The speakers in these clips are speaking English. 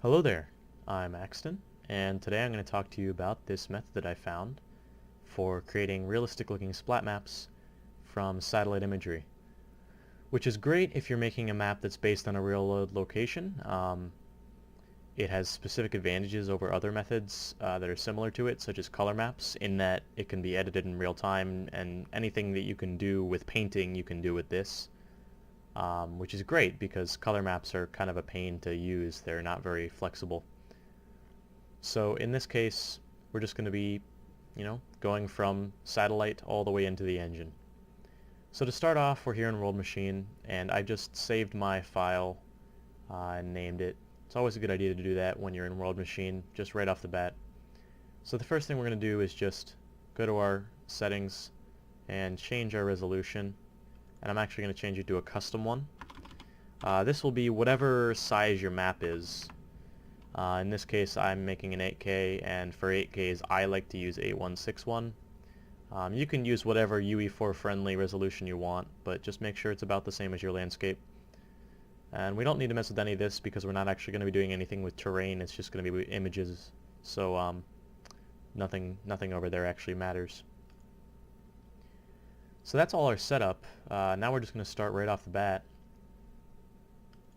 Hello there, I'm Axton, and today I'm going to talk to you about this method that I found for creating realistic looking splat maps from satellite imagery, which is great if you're making a map that's based on a real world location. It has specific advantages over other methods that are similar to it, such as color maps, in that it can be edited in real time, and anything that you can do with painting you can do with this. Which is great because color maps are kind of a pain to use. They're not very flexible. So in this case, we're just going to be, going from satellite all the way into the engine. So to start off, we're here in World Machine, and I just saved my file and named it. It's always a good idea to do that when you're in World Machine, just right off the bat. So the first thing we're going to do is just go to our settings and change our resolution. And I'm actually going to change it to a custom one. This will be whatever size your map is. In this case I'm making an 8K, and for 8Ks I like to use 8161. You can use whatever UE4 friendly resolution you want, but just make sure it's about the same as your landscape. And we don't need to mess with any of this because we're not actually going to be doing anything with terrain. It's just going to be images, so nothing over there actually matters. So that's all our setup. Now we're just going to start right off the bat.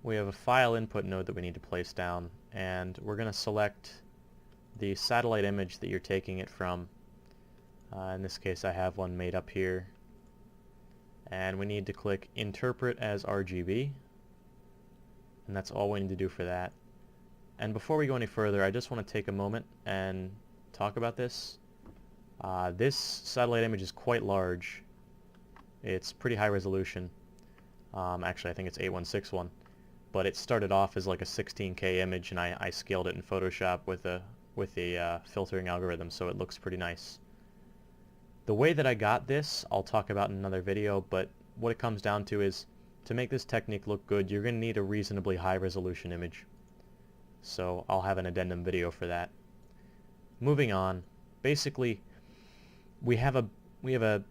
We have a file input node that we need to place down, and we're going to select the satellite image that you're taking it from. In this case I have one made up here, and we need to click Interpret as RGB, and that's all we need to do for that. And before we go any further, I just want to take a moment and talk about this. This satellite image is quite large. It's pretty high resolution. Actually, I think it's 8161, but it started off as like a 16K image, and I scaled it in Photoshop with a filtering algorithm, so it looks pretty nice. The way that I got this, I'll talk about in another video, but what it comes down to is, to make this technique look good, you're going to need a reasonably high resolution image. So I'll have an addendum video for that. Moving on, basically, we have a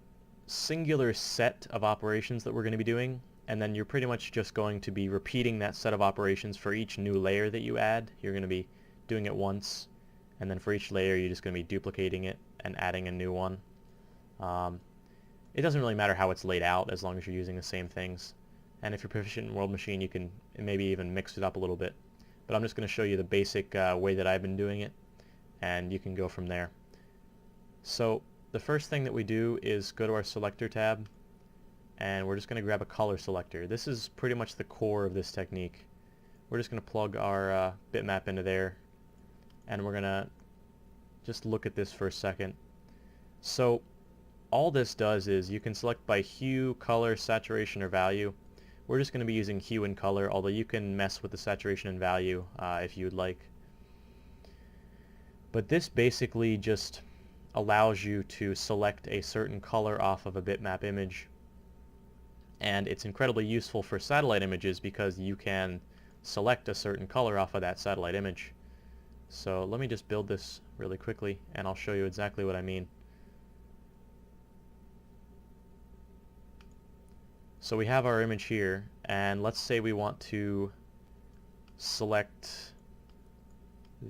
singular set of operations that we're going to be doing, and then you're pretty much just going to be repeating that set of operations for each new layer that you add. You're going to be doing it once, and then for each layer you're just going to be duplicating it and adding a new one. It doesn't really matter how it's laid out as long as you're using the same things, and if you're proficient in World Machine you can maybe even mix it up a little bit, but I'm just going to show you the basic way that I've been doing it, and you can go from there. So the first thing that we do is go to our Selector tab, and we're just going to grab a color selector. This is pretty much the core of this technique. We're just going to plug our bitmap into there, and we're going to just look at this for a second. So all this does is you can select by hue, color, saturation, or value. We're just going to be using hue and color, although you can mess with the saturation and value if you would like. But this basically just allows you to select a certain color off of a bitmap image, and it's incredibly useful for satellite images because you can select a certain color off of that satellite image. So let me just build this really quickly and I'll show you exactly what I mean. So we have our image here, and let's say we want to select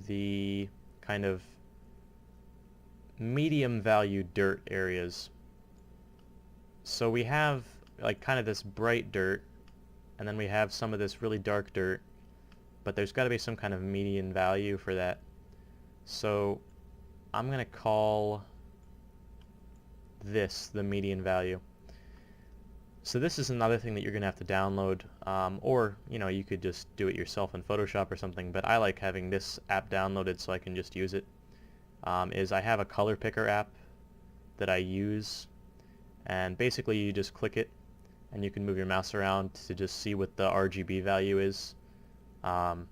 the kind of medium value dirt areas. So we have like kind of this bright dirt, and then we have some of this really dark dirt, but there's got to be some kind of median value for that. So I'm going to call this the median value. So this is another thing that you're going to have to download, or you could just do it yourself in Photoshop or something, but I like having this app downloaded so I can just use it. Is I have a color picker app that I use, and basically you just click it and you can move your mouse around to just see what the RGB value is, and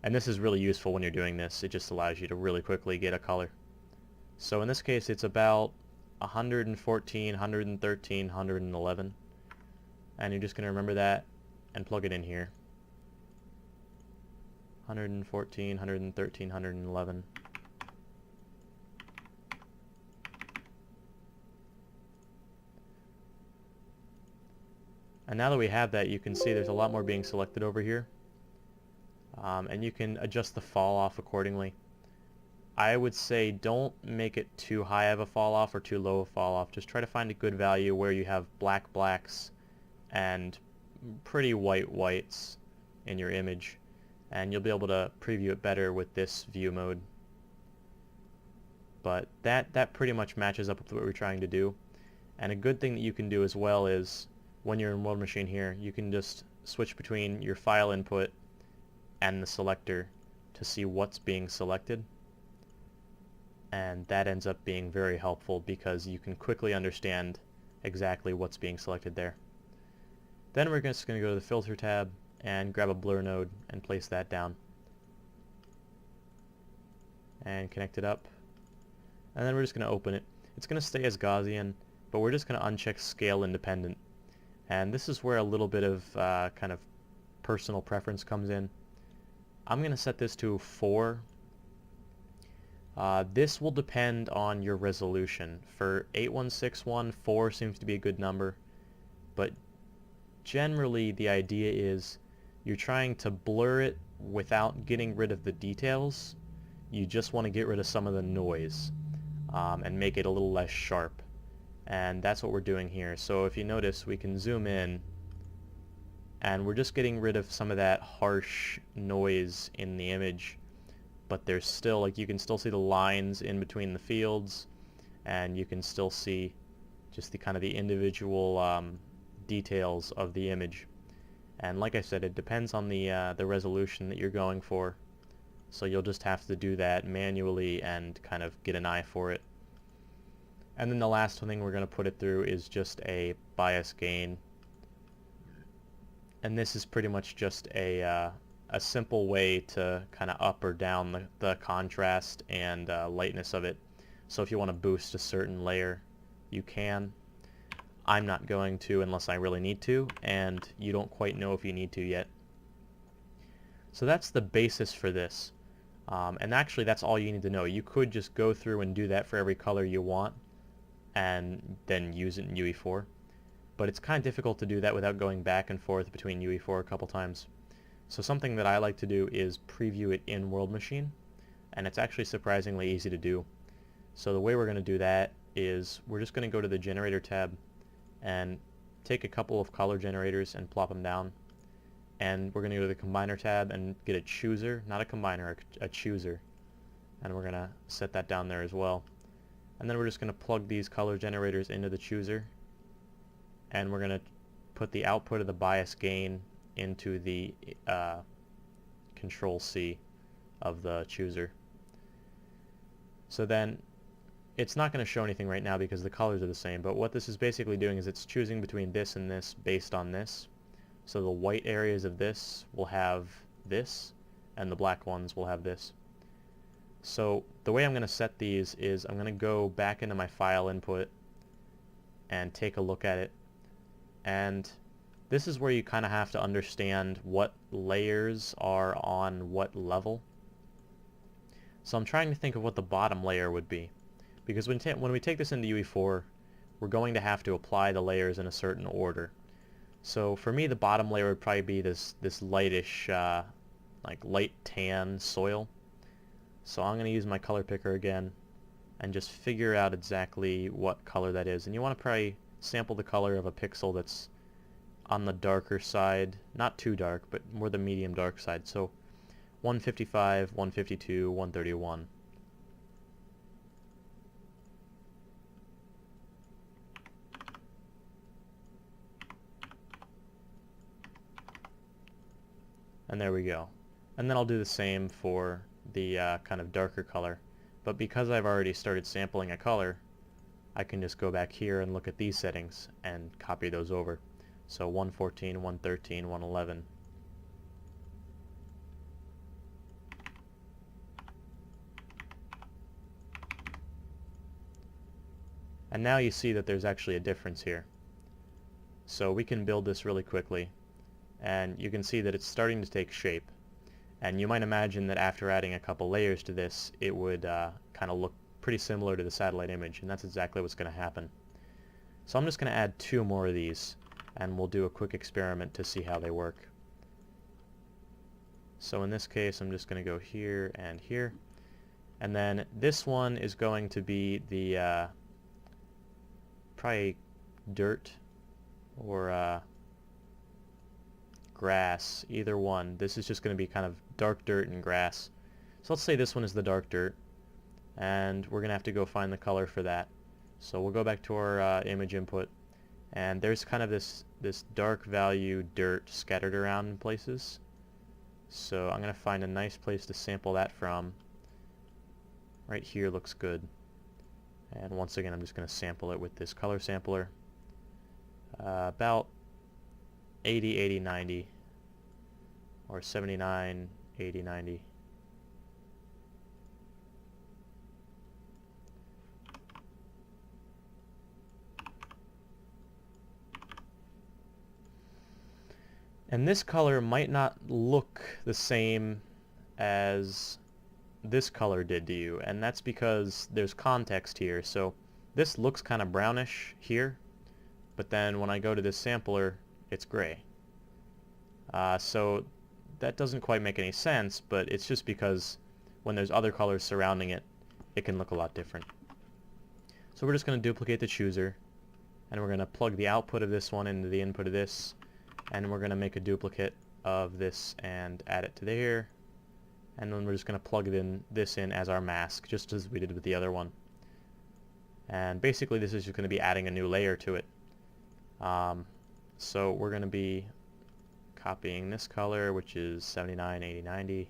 this is really useful when you're doing this. It just allows you to really quickly get a color. So in this case it's about 114, 113, 111, and you're just going to remember that and plug it in here. 114, 113, 111. And now that we have that, you can see there's a lot more being selected over here. and you can adjust the fall off accordingly. I would say don't make it too high of a fall off or too low a fall off. Just try to find a good value where you have black blacks and pretty white whites in your image, and you'll be able to preview it better with this view mode. But that pretty much matches up with what we're trying to do. And a good thing that you can do as well is when you're in World Machine here, you can just switch between your file input and the selector to see what's being selected. And that ends up being very helpful because you can quickly understand exactly what's being selected there. Then we're just going to go to the Filter tab and grab a blur node and place that down. And connect it up. And then we're just going to open it. It's going to stay as Gaussian, but we're just going to uncheck Scale Independent. And this is where a little bit of kind of personal preference comes in. I'm going to set this to 4. This will depend on your resolution. For 8161, 4 seems to be a good number, but generally the idea is you're trying to blur it without getting rid of the details. You just want to get rid of some of the noise and make it a little less sharp. And that's what we're doing here. So if you notice, we can zoom in and we're just getting rid of some of that harsh noise in the image. But there's still, like, you can still see the lines in between the fields, and you can still see just the kind of the individual details of the image. And like I said, it depends on the resolution that you're going for. So you'll just have to do that manually and kind of get an eye for it. And then the last thing we're going to put it through is just a bias gain. And this is pretty much just a simple way to kind of up or down the contrast and lightness of it. So if you want to boost a certain layer, you can. I'm not going to unless I really need to, and you don't quite know if you need to yet. So that's the basis for this. And actually that's all you need to know. You could just go through and do that for every color you want and then use it in UE4. But it's kind of difficult to do that without going back and forth between UE4 a couple times. So something that I like to do is preview it in World Machine, and it's actually surprisingly easy to do. So the way we're going to do that is we're just going to go to the Generator tab and take a couple of color generators and plop them down. And we're going to go to the Combiner tab and get a chooser, not a combiner, a chooser. And we're going to set that down there as well. And then we're just going to plug these color generators into the chooser. And we're going to put the output of the bias gain into the Control-C of the chooser. So then it's not going to show anything right now because the colors are the same, but what this is basically doing is it's choosing between this and this based on this. So the white areas of this will have this, and the black ones will have this. So the way I'm going to set these is I'm going to go back into my file input and take a look at it. And this is where you kind of have to understand what layers are on what level. So I'm trying to think of what the bottom layer would be. Because when we take this into UE4, we're going to have to apply the layers in a certain order. So for me, the bottom layer would probably be this lightish, like light tan soil. So I'm going to use my color picker again and just figure out exactly what color that is. And you want to probably sample the color of a pixel that's on the darker side, not too dark, but more the medium dark side. So 155, 152, 131. And there we go. And then I'll do the same for the kind of darker color. But because I've already started sampling a color, I can just go back here and look at these settings and copy those over. So 114, 113, 111. And now you see that there's actually a difference here. So we can build this really quickly, and you can see that it's starting to take shape. And you might imagine that after adding a couple layers to this, it would kind of look pretty similar to the satellite image, and that's exactly what's going to happen. So I'm just going to add 2 more of these, and we'll do a quick experiment to see how they work. So in this case, I'm just going to go here and here. And then this one is going to be the probably dirt or grass, either one. This is just going to be kind of dark dirt and grass. So let's say this one is the dark dirt, and we're going to have to go find the color for that. So we'll go back to our image input, and there's kind of this dark value dirt scattered around in places. So I'm going to find a nice place to sample that from. Right here looks good. And once again, I'm just going to sample it with this color sampler. About 80, 80, 90, or 79, 80, 90. And this color might not look the same as this color did to you, and that's because there's context here. So this looks kind of brownish here, but then when I go to this sampler, it's gray. So that doesn't quite make any sense, but it's just because when there's other colors surrounding it, it can look a lot different. So we're just going to duplicate the chooser, and we're going to plug the output of this one into the input of this, and we're going to make a duplicate of this and add it to there, and then we're just going to plug this in as our mask, just as we did with the other one. And basically this is just going to be adding a new layer to it. So we're going to be copying this color, which is 79, 80, 90,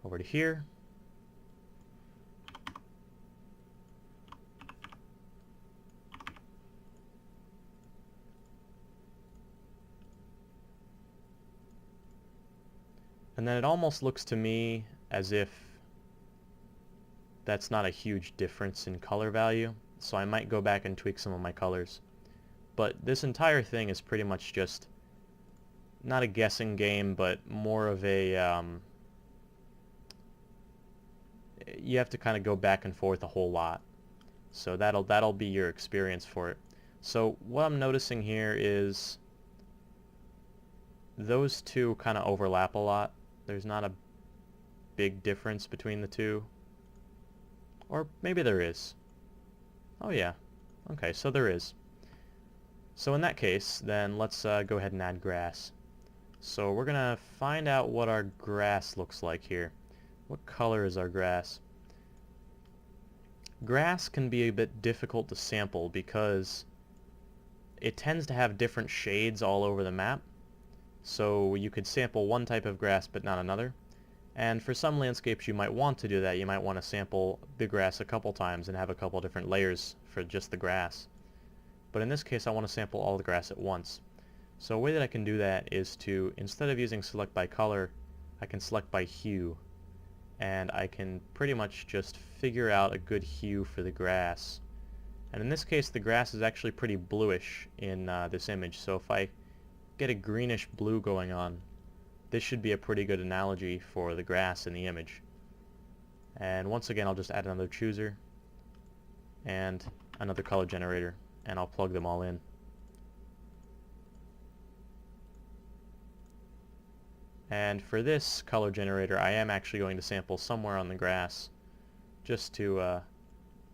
over to here. And then it almost looks to me as if that's not a huge difference in color value, so I might go back and tweak some of my colors. But this entire thing is pretty much just not a guessing game, but more of a you have to kind of go back and forth a whole lot. So that'll be your experience for it. So what I'm noticing here is those two kind of overlap a lot. There's not a big difference between the two. Or maybe there is. Oh yeah. Okay, so there is. So in that case, then let's go ahead and add grass. So we're going to find out what our grass looks like here. What color is our grass? Grass can be a bit difficult to sample because it tends to have different shades all over the map. So you could sample one type of grass but not another. And for some landscapes you might want to do that. You might want to sample the grass a couple times and have a couple different layers for just the grass. But in this case I want to sample all the grass at once. So a way that I can do that is to, instead of using select by color, I can select by hue. And I can pretty much just figure out a good hue for the grass. And in this case the grass is actually pretty bluish in this image. So if I get a greenish blue going on, this should be a pretty good analogy for the grass in the image. And once again I'll just add another chooser and another color generator, and I'll plug them all in. And for this color generator I am actually going to sample somewhere on the grass just to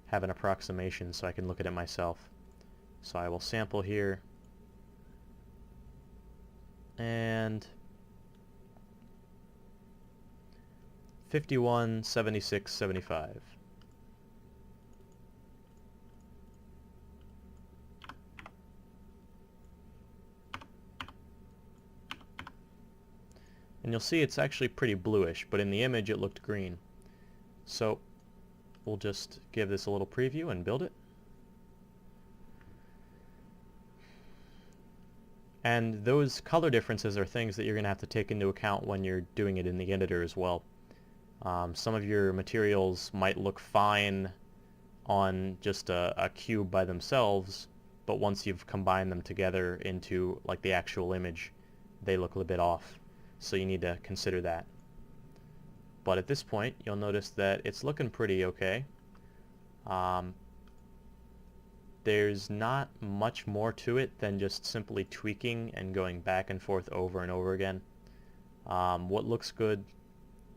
have an approximation so I can look at it myself. So I will sample here, and 51, 76, 75. And you'll see it's actually pretty bluish, but in the image it looked green. So we'll just give this a little preview and build it. And those color differences are things that you're going to have to take into account when you're doing it in the editor as well. Some of your materials might look fine on just a cube by themselves, but once you've combined them together into like the actual image, they look a little bit off. So you need to consider that. But at this point, you'll notice that it's looking pretty okay. There's not much more to it than just simply tweaking and going back and forth over and over again. What looks good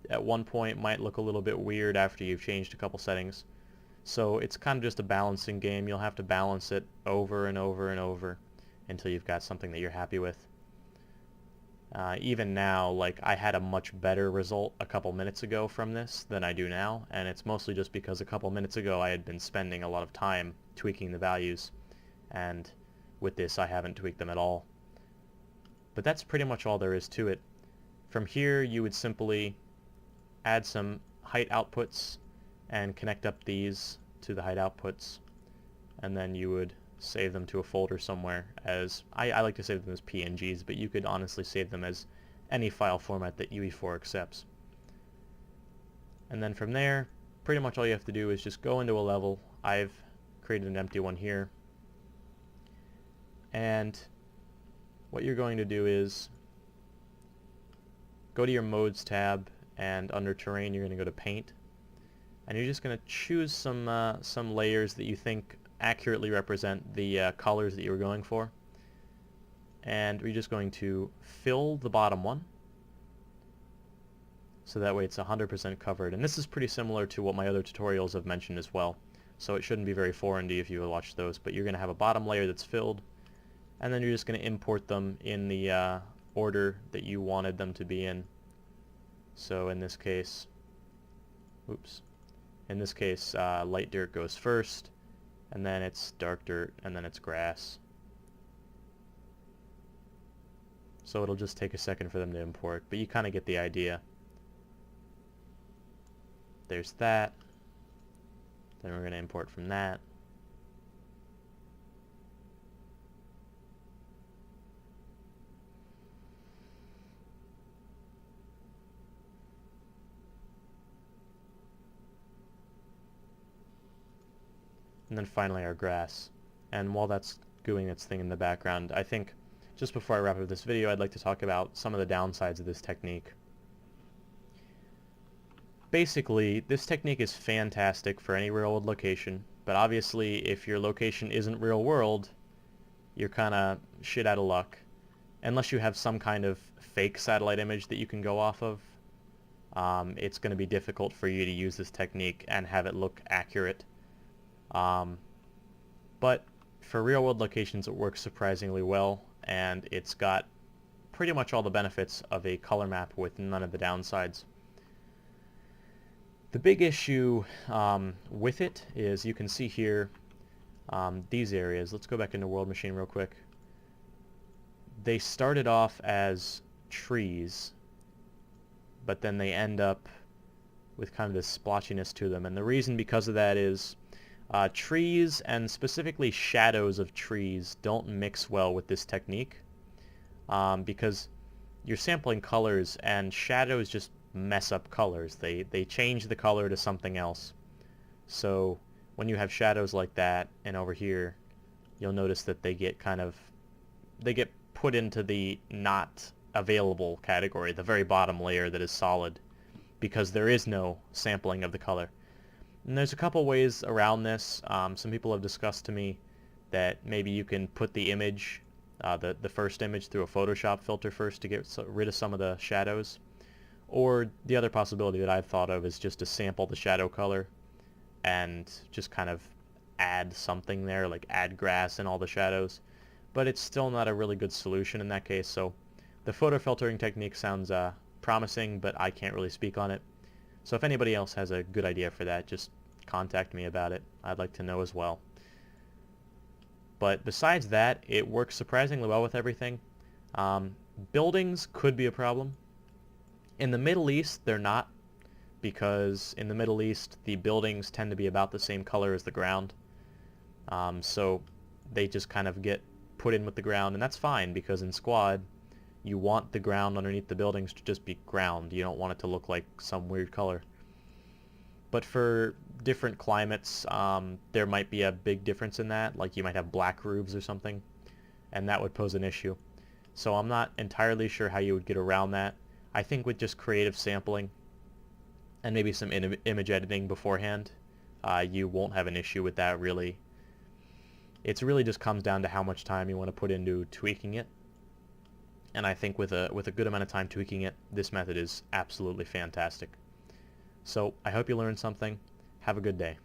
at one point might look a little bit weird after you've changed a couple settings. So it's kind of just a balancing game. You'll have to balance it over and over and over until you've got something that you're happy with. Even now, like, I had a much better result a couple minutes ago from this than I do now, and it's mostly just because a couple minutes ago I had been spending a lot of time tweaking the values, and with this I haven't tweaked them at all. But that's pretty much all there is to it. From here you would simply add some height outputs and connect up these to the height outputs, and then you would save them to a folder somewhere as, I like to save them as PNGs, but you could honestly save them as any file format that UE4 accepts. And then from there, pretty much all you have to do is just go into a level. I've created an empty one here, and what you're going to do is go to your modes tab, and under terrain you're going to go to paint, and you're just going to choose some layers that you think accurately represent the colors that you were going for, and we're just going to fill the bottom one so that way it's 100% covered. And this is pretty similar to what my other tutorials have mentioned as well, so it shouldn't be very foreign to you if you watch those. But you're going to have a bottom layer that's filled, and then you're just going to import them in the order that you wanted them to be in. So in this case, light dirt goes first, and then it's dark dirt, and then it's grass. So it'll just take a second for them to import, but you kind of get the idea. There's that. Then we're going to import from that. And then finally our grass. And while that's doing its thing in the background, I think just before I wrap up this video, I'd like to talk about some of the downsides of this technique. Basically, this technique is fantastic for any real-world location, but obviously if your location isn't real-world, you're kind of shit out of luck. Unless you have some kind of fake satellite image that you can go off of, it's going to be difficult for you to use this technique and have it look accurate. But for real-world locations it works surprisingly well, and it's got pretty much all the benefits of a color map with none of the downsides. The big issue with it is you can see here these areas. Let's go back into World Machine real quick. They started off as trees, but then they end up with kind of this splotchiness to them, and the reason because of that is trees, and specifically shadows of trees, don't mix well with this technique because you're sampling colors, and shadows just mess up colors. They change the color to something else. So when you have shadows like that, and over here, you'll notice that they get put into the not available category, the very bottom layer that is solid, because there is no sampling of the color. And there's a couple ways around this. Some people have discussed to me that maybe you can put the image, the first image, through a Photoshop filter first to get rid of some of the shadows. Or the other possibility that I've thought of is just to sample the shadow color and just kind of add something there, like add grass and all the shadows. But it's still not a really good solution in that case, so the photo filtering technique sounds promising, but I can't really speak on it. So if anybody else has a good idea for that, just contact me about it. I'd like to know as well. But besides that, it works surprisingly well with everything. Buildings could be a problem. In the Middle East, they're not, because in the Middle East, the buildings tend to be about the same color as the ground. So they just kind of get put in with the ground, and that's fine, because in Squad, you want the ground underneath the buildings to just be ground. You don't want it to look like some weird color. But for different climates, there might be a big difference in that, like you might have black roofs or something, and that would pose an issue. So I'm not entirely sure how you would get around that. I think with just creative sampling and maybe some image editing beforehand, you won't have an issue with that, really. It really just comes down to how much time you want to put into tweaking it. And I think with a good amount of time tweaking it, this method is absolutely fantastic. So I hope you learned something. Have a good day.